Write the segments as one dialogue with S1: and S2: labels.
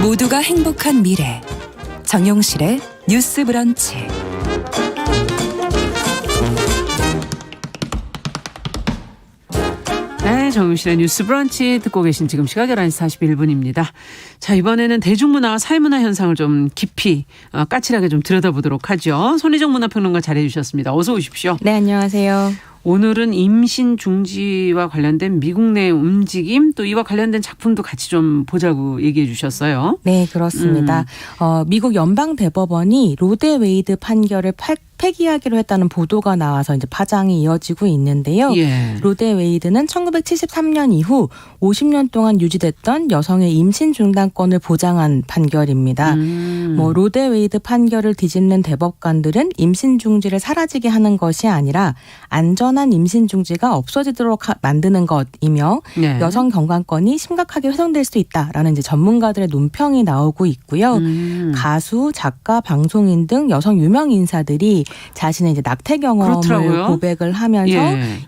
S1: 모두가 행복한 미래 정용실의 뉴스 브런치.
S2: 네, 정용실의 뉴스 브런치 듣고 계신 지금 시각 11시 41분입니다. 자, 이번에는 대중문화와 사회문화 현상을 좀 깊이 까칠하게 좀 들여다보도록 하죠. 손희정 문화평론가 자리해 주셨습니다. 어서 오십시오.
S3: 네, 안녕하세요.
S2: 오늘은 임신 중지와 관련된 미국 내 움직임, 또 이와 관련된 작품도 같이 좀 보자고 얘기해 주셨어요.
S3: 네, 그렇습니다. 미국 연방대법원이 로데 웨이드 판결을 폐기하기로 했다는 보도가 나와서 이제 파장이 이어지고 있는데요.
S2: 예.
S3: 로데 웨이드는 1973년 이후 50년 동안 유지됐던 여성의 임신 중단권을 보장한 판결입니다. 로데 웨이드 판결을 뒤집는 대법관들은 임신 중지를 사라지게 하는 것이 아니라 안전한 임신 중지가 없어지도록 만드는 것이며
S2: 네.
S3: 여성 경관권이 심각하게 훼손될 수 있다라는 이제 전문가들의 논평이 나오고 있고요. 가수, 작가, 방송인 등 여성 유명 인사들이 자신의 이제 낙태 경험을
S2: 그렇더라고요.
S3: 고백을 하면서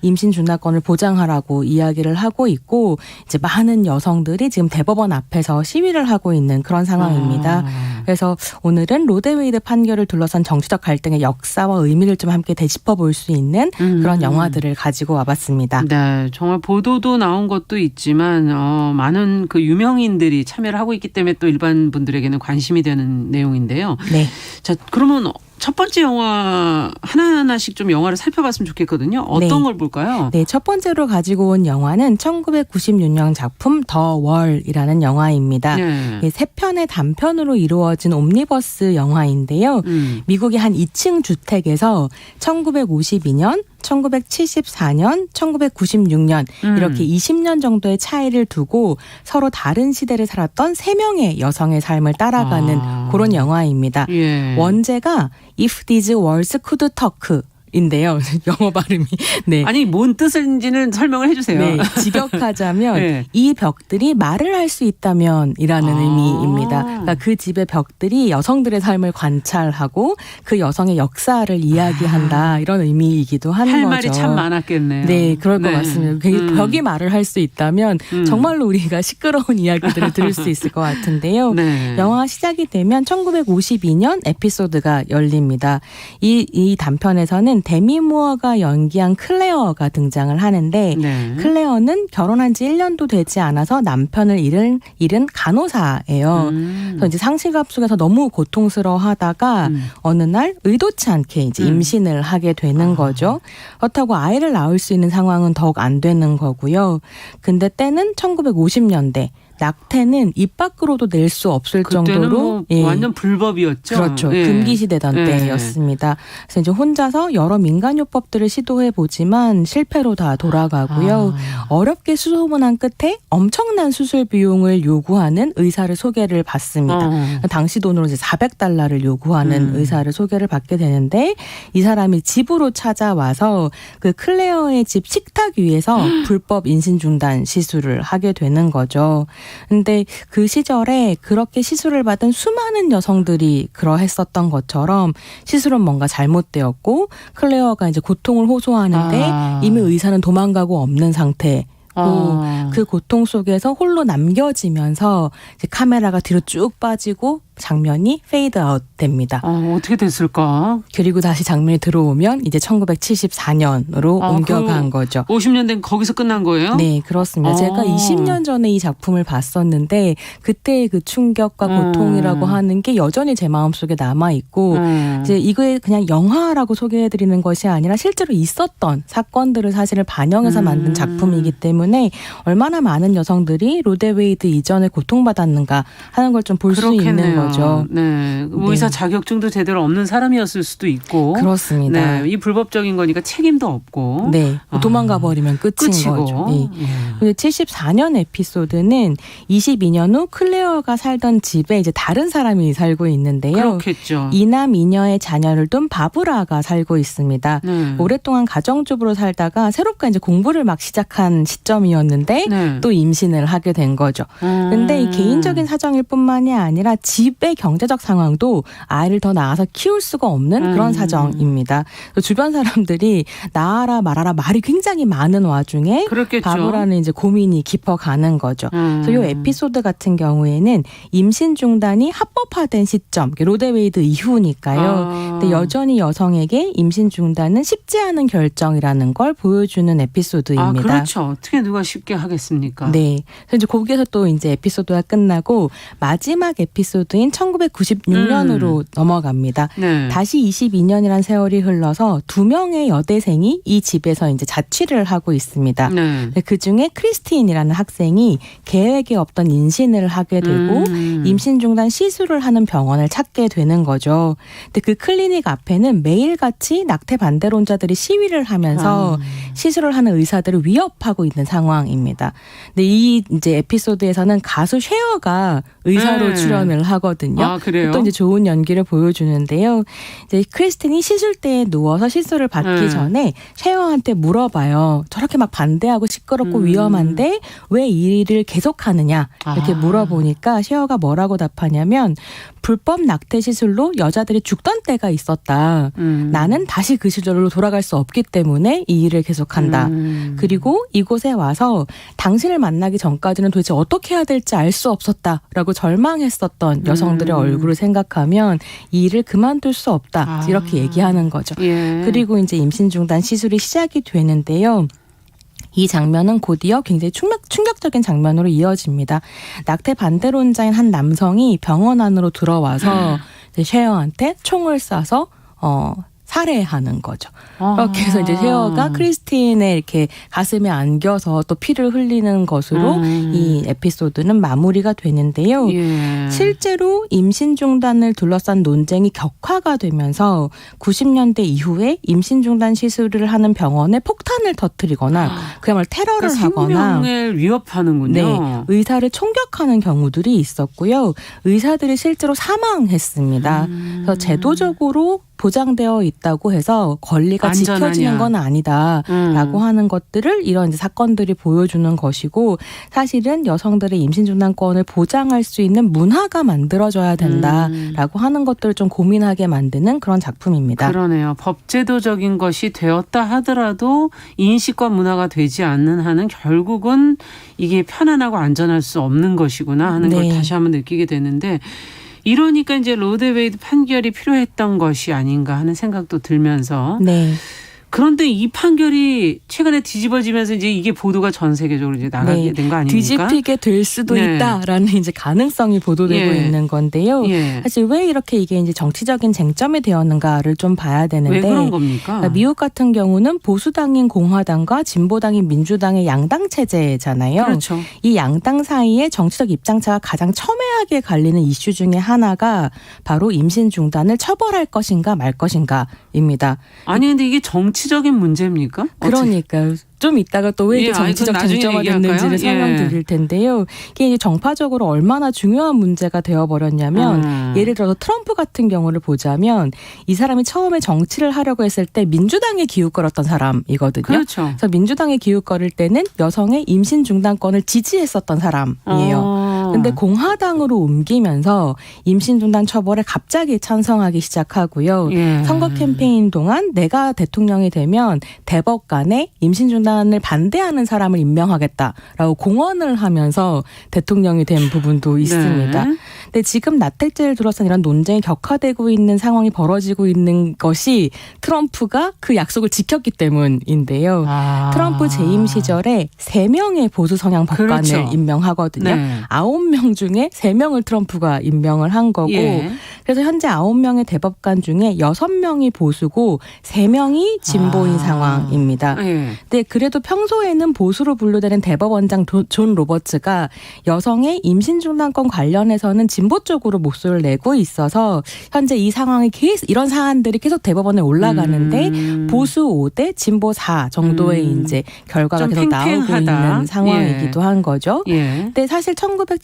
S3: 임신 중단권을 보장하라고 이야기를 하고 있고, 이제 많은 여성들이 지금 대법원 앞에서 시위를 하고 있는 그런 상황입니다. 그래서 오늘은 로데 웨이드 판결을 둘러싼 정치적 갈등의 역사와 의미를 좀 함께 되짚어 볼 수 있는 그런 영화들을 가지고 와봤습니다.
S2: 네, 정말 보도도 나온 것도 있지만 많은 그 유명인들이 참여를 하고 있기 때문에 또 일반 분들에게는 관심이 되는 내용인데요. 네. 자, 그러면 첫 번째 영화 하나하나씩 좀 영화를 살펴봤으면 좋겠거든요. 어떤 걸 볼까요?
S3: 네, 첫 번째로 가지고 온 영화는 1996년 작품 더 월이라는 영화입니다. 네. 세 편의 단편으로 이루어진 옴니버스 영화인데요. 미국의 한 2층 주택에서 1952년, 1974년, 1996년 이렇게 20년 정도의 차이를 두고 서로 다른 시대를 살았던 3명의 여성의 삶을 따라가는 그런 영화입니다. 예. 원제가 If These Walls Could Talk 인데요. 영어 발음이. 네.
S2: 아니, 뭔 뜻인지는 설명을 해주세요.
S3: 네. 직역하자면 네. 이 벽들이 말을 할 수 있다면이라는 의미입니다. 그러니까 그 집의 벽들이 여성들의 삶을 관찰하고 그 여성의 역사를 이야기한다. 이런 의미이기도 하는
S2: 할
S3: 거죠.
S2: 말이 참 많았겠네요.
S3: 네. 그럴 것 같습니다. 벽이 말을 할 수 있다면 정말로 우리가 시끄러운 이야기들을 들을 수 있을 것 같은데요. 네. 영화 시작이 되면 1952년 에피소드가 열립니다. 이 단편에서는 데미 무어가 연기한 클레어가 등장을 하는데 네. 클레어는 결혼한 지 1년도 되지 않아서 남편을 잃은 간호사예요. 그래서 이제 상실감 속에서 너무 고통스러워하다가 어느 날 의도치 않게 이제 임신을 하게 되는 거죠. 그렇다고 아이를 낳을 수 있는 상황은 더욱 안 되는 거고요. 근데 때는 1950년대. 낙태는 입 밖으로도 낼 수 없을 정도로
S2: 완전 불법이었죠.
S3: 그렇죠. 금기시되던 때였습니다. 그래서 이제 혼자서 여러 민간요법들을 시도해 보지만 실패로 다 돌아가고요. 어렵게 수소문한 끝에 엄청난 수술 비용을 요구하는 의사를 소개를 받습니다. 당시 돈으로 이제 $400를 요구하는 의사를 소개를 받게 되는데 이 사람이 집으로 찾아와서 그 클레어의 집 식탁 위에서 불법 임신 중단 시술을 하게 되는 거죠. 근데 그 시절에 그렇게 시술을 받은 수많은 여성들이 그러했었던 것처럼 시술은 뭔가 잘못되었고 클레어가 이제 고통을 호소하는데 이미 의사는 도망가고 없는 상태. 그 고통 속에서 홀로 남겨지면서 이제 카메라가 뒤로 쭉 빠지고 장면이 페이드 아웃 됩니다.
S2: 어떻게 됐을까?
S3: 그리고 다시 장면이 들어오면 이제 1974년으로 옮겨간 거죠.
S2: 50년 된 거기서 끝난 거예요?
S3: 네, 그렇습니다. 제가 20년 전에 이 작품을 봤었는데 그때의 그 충격과 고통이라고 하는 게 여전히 제 마음속에 남아있고 이제 이거에 그냥 영화라고 소개해드리는 것이 아니라 실제로 있었던 사건들을 사실을 반영해서 만든 작품이기 때문에 얼마나 많은 여성들이 로데 웨이드 이전에 고통받았는가 하는 걸 좀 볼 수 있는 거죠.
S2: 네, 의사 자격증도 제대로 없는 사람이었을 수도 있고.
S3: 그렇습니다.
S2: 네, 이 불법적인 거니까 책임도 없고.
S3: 네, 도망가 버리면 끝인 거죠. 네. 74년 에피소드는 22년 후 클레어가 살던 집에 이제 다른 사람이 살고 있는데요.
S2: 그렇겠죠.
S3: 이남 이녀의 자녀를 둔 바브라가 살고 있습니다. 오랫동안 가정주부로 살다가 새롭게 이제 공부를 막 시작한 시점이었는데 또 임신을 하게 된 거죠. 근데 이 개인적인 사정일 뿐만이 아니라 집 집의 경제적 상황도 아이를 더 낳아서 키울 수가 없는 그런 사정입니다. 주변 사람들이 낳아라 말아라 말이 굉장히 많은 와중에
S2: 그렇겠죠.
S3: 바브라는 이제 고민이 깊어가는 거죠. 그래서 이 에피소드 같은 경우에는 임신 중단이 합법화된 시점, 로데웨이드 이후니까요. 근데 여전히 여성에게 임신 중단은 쉽지 않은 결정이라는 걸 보여주는 에피소드입니다.
S2: 그렇죠. 어떻게 누가 쉽게 하겠습니까?
S3: 네. 그래서 이제 거기에서 또 이제 에피소드가 끝나고 마지막 에피소드인 1996년으로 넘어갑니다.
S2: 네.
S3: 다시 22년이란 세월이 흘러서 2명의 여대생이 이 집에서 이제 자취를 하고 있습니다.
S2: 네.
S3: 그 중에 크리스틴이라는 학생이 계획에 없던 임신을 하게 되고 임신 중단 시술을 하는 병원을 찾게 되는 거죠. 근데 그 클리닉 앞에는 매일같이 낙태 반대론자들이 시위를 하면서 시술을 하는 의사들을 위협하고 있는 상황입니다. 근데 이 이제 에피소드에서는 가수 쉐어가 의사로 출연을 하거든요.
S2: 그래요?
S3: 또 이제 좋은 연기를 보여주는데요. 이제 크리스틴이 시술대에 누워서 시술을 받기 전에 쉐어한테 물어봐요. 저렇게 막 반대하고 시끄럽고 위험한데 왜 이 일을 계속하느냐 이렇게 물어보니까 쉐어가 뭐라고 답하냐면 불법 낙태 시술로 여자들이 죽던 때가 있었다. 나는 다시 그 시절로 돌아갈 수 없기 때문에 이 일을 계속한다. 그리고 이곳에 와서 당신을 만나기 전까지는 도대체 어떻게 해야 될지 알 수 없었다라고 절망했었던 여성들의 얼굴을 생각하면 이 일을 그만둘 수 없다. 이렇게 얘기하는 거죠.
S2: 예.
S3: 그리고 이제 임신 중단 시술이 시작이 되는데요. 이 장면은 곧이어 굉장히 충격적인 장면으로 이어집니다. 낙태 반대론자인 한 남성이 병원 안으로 들어와서 쉐어한테 총을 쏴서 살해하는 거죠. 그렇게 해서 이제 쉐어가 크리스틴의 이렇게 가슴에 안겨서 또 피를 흘리는 것으로 이 에피소드는 마무리가 되는데요.
S2: 예.
S3: 실제로 임신 중단을 둘러싼 논쟁이 격화가 되면서 90년대 이후에 임신 중단 시술을 하는 병원에 폭탄을 터뜨리거나 그야말로 테러를 하거나
S2: 생명을 위협하는군요.
S3: 네, 의사를 총격하는 경우들이 있었고요. 의사들이 실제로 사망했습니다. 그래서 제도적으로 보장되어 있다고 해서 권리가
S2: 안전하냐.
S3: 지켜지는 건 아니다라고 하는 것들을 이런 이제 사건들이 보여주는 것이고 사실은 여성들의 임신 중단권을 보장할 수 있는 문화가 만들어져야 된다라고 하는 것들을 좀 고민하게 만드는 그런 작품입니다.
S2: 그러네요. 법제도적인 것이 되었다 하더라도 인식과 문화가 되지 않는 한은 결국은 이게 편안하고 안전할 수 없는 것이구나 하는 걸 다시 한번 느끼게 되는데 이러니까 이제 로데웨이드 판결이 필요했던 것이 아닌가 하는 생각도 들면서 그런데 이 판결이 최근에 뒤집어지면서 이제 이게 보도가 전 세계적으로 이제 나가게 된 거 아닙니까?
S3: 뒤집히게 될 수도 있다라는 이제 가능성이 보도되고 있는 건데요. 사실 왜 이렇게 이게 이제 정치적인 쟁점이 되었는가를 좀 봐야 되는데
S2: 왜 그런 겁니까?
S3: 그러니까 미국 같은 경우는 보수당인 공화당과 진보당인 민주당의 양당 체제잖아요.
S2: 그렇죠.
S3: 이 양당 사이의 정치적 입장차가 가장 첨예하게 갈리는 이슈 중에 하나가 바로 임신 중단을 처벌할 것인가 말 것인가입니다.
S2: 아니 근데 이게 정치적인 문제입니까?
S3: 그러니까요. 좀 이따가 또 왜 이게 정치적 쟁점화 됐는지를 설명드릴 텐데요. 이게 이제 정파적으로 얼마나 중요한 문제가 되어버렸냐면 예를 들어서 트럼프 같은 경우를 보자면 이 사람이 처음에 정치를 하려고 했을 때 민주당에 기웃거렸던 사람이거든요.
S2: 그렇죠.
S3: 그래서 민주당에 기웃거릴 때는 여성의 임신 중단권을 지지했었던 사람이에요. 그런데 공화당으로 옮기면서 임신 중단 처벌에 갑자기 찬성하기 시작하고요. 선거 캠페인 동안 내가 대통령이 되면 대법관에 임신 중단 을 반대하는 사람을 임명하겠다라고 공언을 하면서 대통령이 된 부분도 있습니다. 근데 지금 나택제를 둘러싼 이런 논쟁이 격화되고 있는 상황이 벌어지고 있는 것이 트럼프가 그 약속을 지켰기 때문인데요. 트럼프 재임 시절에 3명의 보수 성향 법관을 임명하거든요. 9명 중에 3명을 트럼프가 임명을 한 거고 그래서 현재 9명의 대법관 중에 6명이 보수고 3명이 진보인 상황입니다. 근데 그래도 평소에는 보수로 분류되는 대법원장 존 로버츠가 여성의 임신 중단권 관련해서는 진보 쪽으로 목소리를 내고 있어서 현재 이 상황이 계속 이런 사안들이 계속 대법원에 올라가는데 보수 5대 진보 4 정도의 이제 결과가 계속 나오고 있는 상황이기도 한 거죠. 근데 사실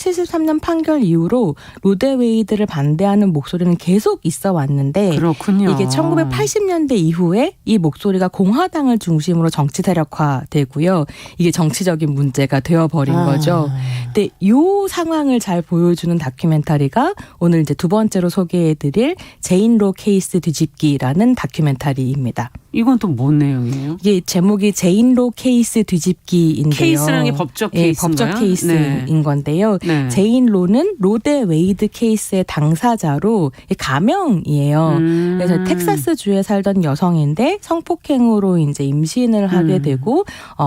S3: 1973년 판결 이후로 로데웨이드를 반대하는 목소리는 계속 있어 왔는데
S2: 그렇군요.
S3: 이게 1980년대 이후에 이 목소리가 공화당을 중심으로 정치 세력화되고요. 이게 정치적인 문제가 되어버린 거죠. 근데 이 상황을 잘 보여주는 다큐멘터리가 오늘 이제 두 번째로 소개해드릴 제인 로 케이스 뒤집기라는 다큐멘터리입니다.
S2: 이건 또 뭔 내용이에요?
S3: 이게 제목이 제인 로 케이스 뒤집기인데요.
S2: 케이스라는 게 법적 케이스인가요?
S3: 법적 케이스인 건데요.
S2: 네.
S3: 제인 로는 로데 웨이드 케이스의 당사자로 가명이에요. 그래서 텍사스주에 살던 여성인데 성폭행으로 이제 임신을 하게 되고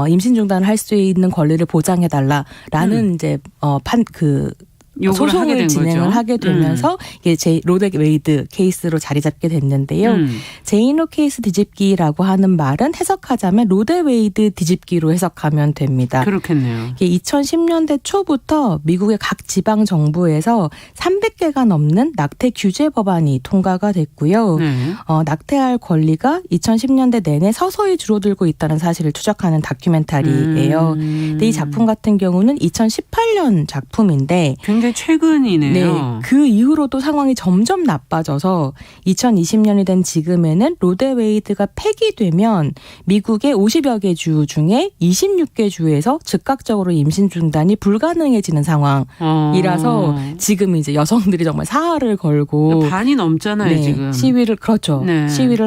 S3: 임신 중단을 할 수 있는 권리를 보장해달라라는 이제 소송을 진행을
S2: 거죠.
S3: 하게 되면서 이게 로데 웨이드 케이스로 자리 잡게 됐는데요. 제인 로 케이스 뒤집기라고 하는 말은 해석하자면 로데 웨이드 뒤집기로 해석하면 됩니다.
S2: 그렇겠네요.
S3: 이게 2010년대 초부터 미국의 각 지방 정부에서 300개가 넘는 낙태 규제 법안이 통과가 됐고요.
S2: 네.
S3: 낙태할 권리가 2010년대 내내 서서히 줄어들고 있다는 사실을 추적하는 다큐멘터리예요. 근데 이 작품 같은 경우는 2018년 작품인데
S2: 굉장히 최근이네요.
S3: 네, 그 이후로도 상황이 점점 나빠져서 2020년이 된 지금에는 로데 웨이드가 폐기되면 미국의 50여 개 주 중에 26개 주에서 즉각적으로 임신 중단이 불가능해지는 상황이라서 지금 이제 여성들이 정말 사활을 걸고
S2: 반이 넘잖아요,
S3: 네,
S2: 지금.
S3: 시위를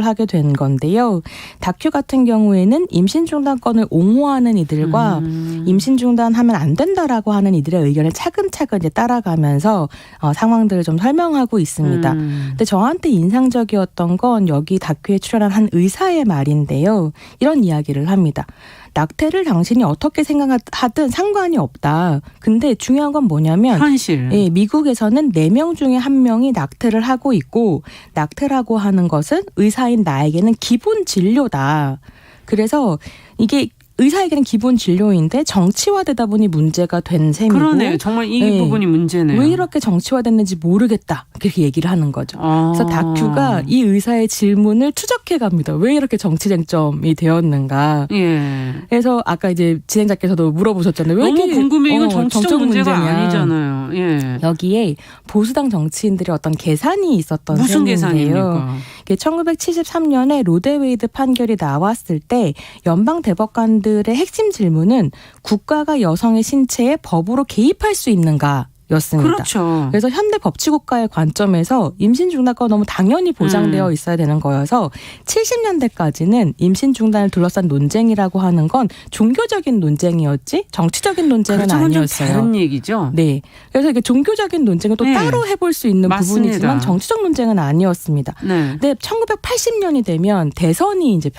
S3: 하게 된 건데요. 다큐 같은 경우에는 임신 중단권을 옹호하는 이들과 임신 중단하면 안 된다라고 하는 이들의 의견을 차근차근 이제 따라가면서 상황들을 좀 설명하고 있습니다. 근데 저한테 인상적이었던 건 여기 다큐에 출연한 한 의사의 말인데요. 이런 이야기를 합니다. 낙태를 당신이 어떻게 생각하든 상관이 없다. 근데 중요한 건 뭐냐면
S2: 현실.
S3: 예, 미국에서는 4명 중에 1명이 낙태를 하고 있고 낙태라고 하는 것은 의사인 나에게는 기본 진료다. 그래서 이게 의사에게는 기본 진료인데 정치화되다 보니 문제가 된 셈이고.
S2: 그러네요. 정말 이 부분이 문제네요.
S3: 왜 이렇게 정치화됐는지 모르겠다. 그렇게 얘기를 하는 거죠. 그래서 다큐가 이 의사의 질문을 추적해 갑니다. 왜 이렇게 정치 쟁점이 되었는가.
S2: 예.
S3: 그래서 아까 이제 진행자께서도 물어보셨잖아요. 왜
S2: 너무
S3: 이렇게
S2: 궁금해. 이건 정치적 문제가
S3: 문제냐.
S2: 아니잖아요. 예.
S3: 여기에 보수당 정치인들의 어떤 계산이 있었던
S2: 무슨
S3: 셈인데요.
S2: 계산입니까?
S3: 1973년에 로데 웨이드 판결이 나왔을 때 연방 대법관들의 핵심 질문은 국가가 여성의 신체에 법으로 개입할 수 있는가? 였습니다.
S2: 그렇죠.
S3: 그래서 현대 법치국가의 관점에서 임신 중단권 너무 당연히 보장되어 있어야 되는 거여서 70년대까지는 임신 중단을 둘러싼 논쟁이라고 하는 건 종교적인 논쟁이었지 정치적인 논쟁은 아니었어요.
S2: 좀 다른 얘기죠.
S3: 네. 그래서 이게 종교적인 논쟁은 또 따로 해볼 수 있는
S2: 맞습니다.
S3: 부분이지만 정치적 논쟁은 아니었습니다.
S2: 네.
S3: 근데 1980년이 되면 대선이 이제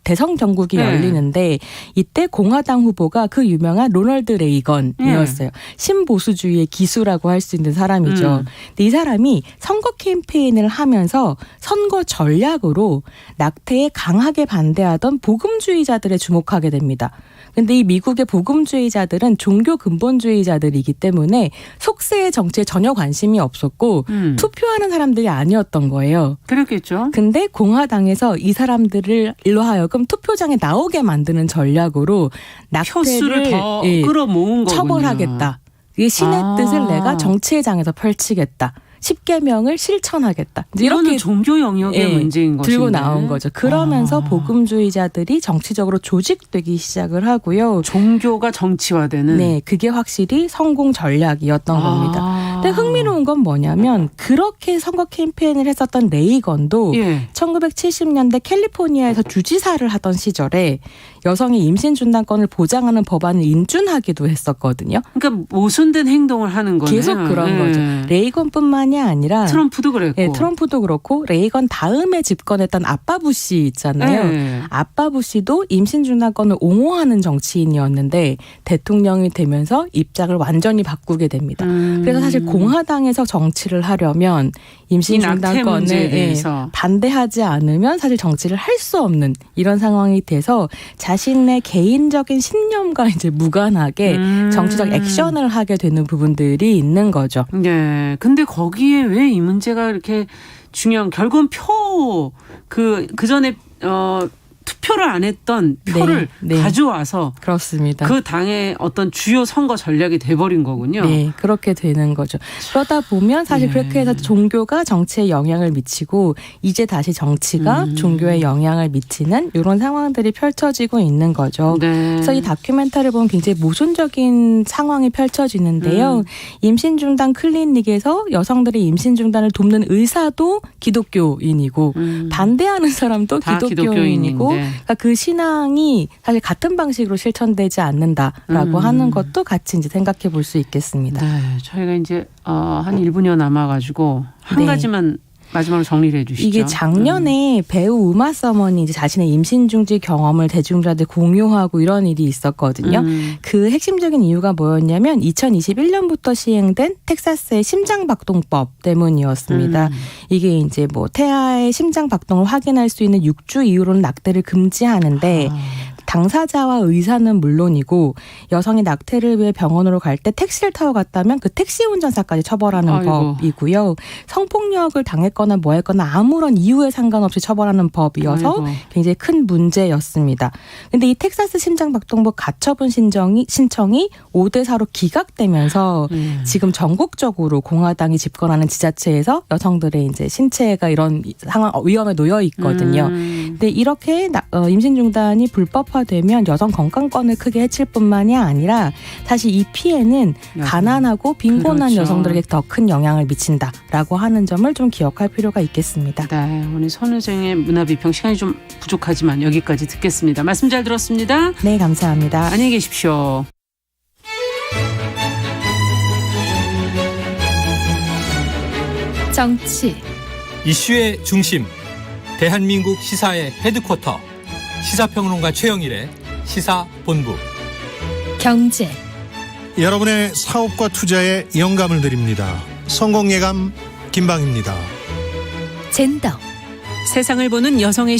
S3: 대선 전국이 열리는데 이때 공화당 후보가 그 유명한 로널드 레이건이었어요. 신보수주의의 기수라고 할 수 있는 사람이죠. 근데 이 사람이 선거 캠페인을 하면서 선거 전략으로 낙태에 강하게 반대하던 복음주의자들에 주목하게 됩니다. 근데 이 미국의 복음주의자들은 종교 근본주의자들이기 때문에 속세의 정치에 전혀 관심이 없었고 투표하는 사람들이 아니었던 거예요.
S2: 그렇겠죠.
S3: 근데 공화당에서 이 사람들을 일로 하여금 투표장에 나오게 만드는 전략으로
S2: 표수를
S3: 낙태를
S2: 더 끌어모은 거군요.
S3: 처벌하겠다. 이 신의 뜻을 내가 정치의 장에서 펼치겠다. 10계명을 실천하겠다.
S2: 이렇게 종교 영역의 문제인 것인데.
S3: 들고 나온 거죠. 그러면서 복음주의자들이 정치적으로 조직되기 시작을 하고요.
S2: 종교가 정치화되는.
S3: 네, 그게 확실히 성공 전략이었던 겁니다. 근데 흥미로운 건 뭐냐면 그렇게 선거 캠페인을 했었던 레이건도 1970년대 캘리포니아에서 주지사를 하던 시절에 여성의 임신 중단권을 보장하는 법안을 인준하기도 했었거든요.
S2: 그러니까 모순된 행동을 하는 거네요.
S3: 계속 그런 거죠. 레이건뿐만이 아니라
S2: 트럼프도 그랬고.
S3: 네, 트럼프도 그렇고 레이건 다음에 집권했던 아빠 부시 있잖아요. 아빠 부시도 임신 중단권을 옹호하는 정치인이었는데 대통령이 되면서 입장을 완전히 바꾸게 됩니다. 그래서 사실 공화당에서 정치를 하려면 임신 중단권에 반대하지 않으면 사실 정치를 할 수 없는 이런 상황이 돼서 자신의 개인적인 신념과 이제 무관하게 정치적 액션을 하게 되는 부분들이 있는 거죠.
S2: 네. 근데 거기에 왜 이 문제가 이렇게 결국은 그 전에 투표를 안 했던 표를
S3: 네.
S2: 가져와서
S3: 그렇습니다.
S2: 그 당의 어떤 주요 선거 전략이 돼버린 거군요.
S3: 네, 그렇게 되는 거죠. 그러다 보면 사실 그렇게 해서 종교가 정치에 영향을 미치고 이제 다시 정치가 종교에 영향을 미치는 이런 상황들이 펼쳐지고 있는 거죠.
S2: 네.
S3: 그래서 이 다큐멘터리를 보면 굉장히 모순적인 상황이 펼쳐지는데요. 임신 중단 클리닉에서 여성들의 임신 중단을 돕는 의사도 기독교인이고 반대하는 사람도
S2: 다
S3: 기독교인이고 그러니까 그 신앙이 사실 같은 방식으로 실천되지 않는다라고 하는 것도 같이 이제 생각해 볼 수 있겠습니다.
S2: 네, 저희가 이제 한 1분여 남아가지고 한
S3: 네.
S2: 가지만 마지막으로 정리를 해주시죠.
S3: 이게 작년에 배우 우마 서머니 이제 자신의 임신 중지 경험을 대중들한테 공유하고 이런 일이 있었거든요. 그 핵심적인 이유가 뭐였냐면 2021년부터 시행된 텍사스의 심장박동법 때문이었습니다. 이게 이제 뭐 태아의 심장 박동을 확인할 수 있는 6주 이후로는 낙태를 금지하는데 당사자와 의사는 물론이고 여성이 낙태를 위해 병원으로 갈 때 택시를 타고 갔다면 그 택시 운전사까지 처벌하는
S2: 아이고.
S3: 법이고요. 성폭력을 당했거나 뭐 했거나 아무런 이유에 상관없이 처벌하는 법이어서
S2: 아이고.
S3: 굉장히 큰 문제였습니다. 근데 이 텍사스 심장박동법 가처분 신청이 5대4로 기각되면서 지금 전국적으로 공화당이 집권하는 지자체에서 여성들의 이제 신체가 이런 상황 위험에 놓여 있거든요. 근데 이렇게 임신 중단이 불법화되면 여성 건강권을 크게 해칠 뿐만이 아니라 사실 이 피해는 가난하고 빈곤한
S2: 그렇죠.
S3: 여성들에게 더 큰 영향을 미친다라고 하는 점을 좀 기억할 필요가 있겠습니다.
S2: 네, 오늘 선우정의 문화비평 시간이 좀 부족하지만 여기까지 듣겠습니다. 말씀 잘 들었습니다.
S3: 네, 감사합니다.
S2: 안녕히 계십시오.
S1: 정치,
S4: 이슈의 중심, 대한민국 시사의 헤드쿼터, 시사평론가 최영일의 시사본부.
S1: 경제,
S5: 여러분의 사업과 투자에 영감을 드립니다. 성공예감 김방입니다.
S1: 젠더. 세상을 보는 여성의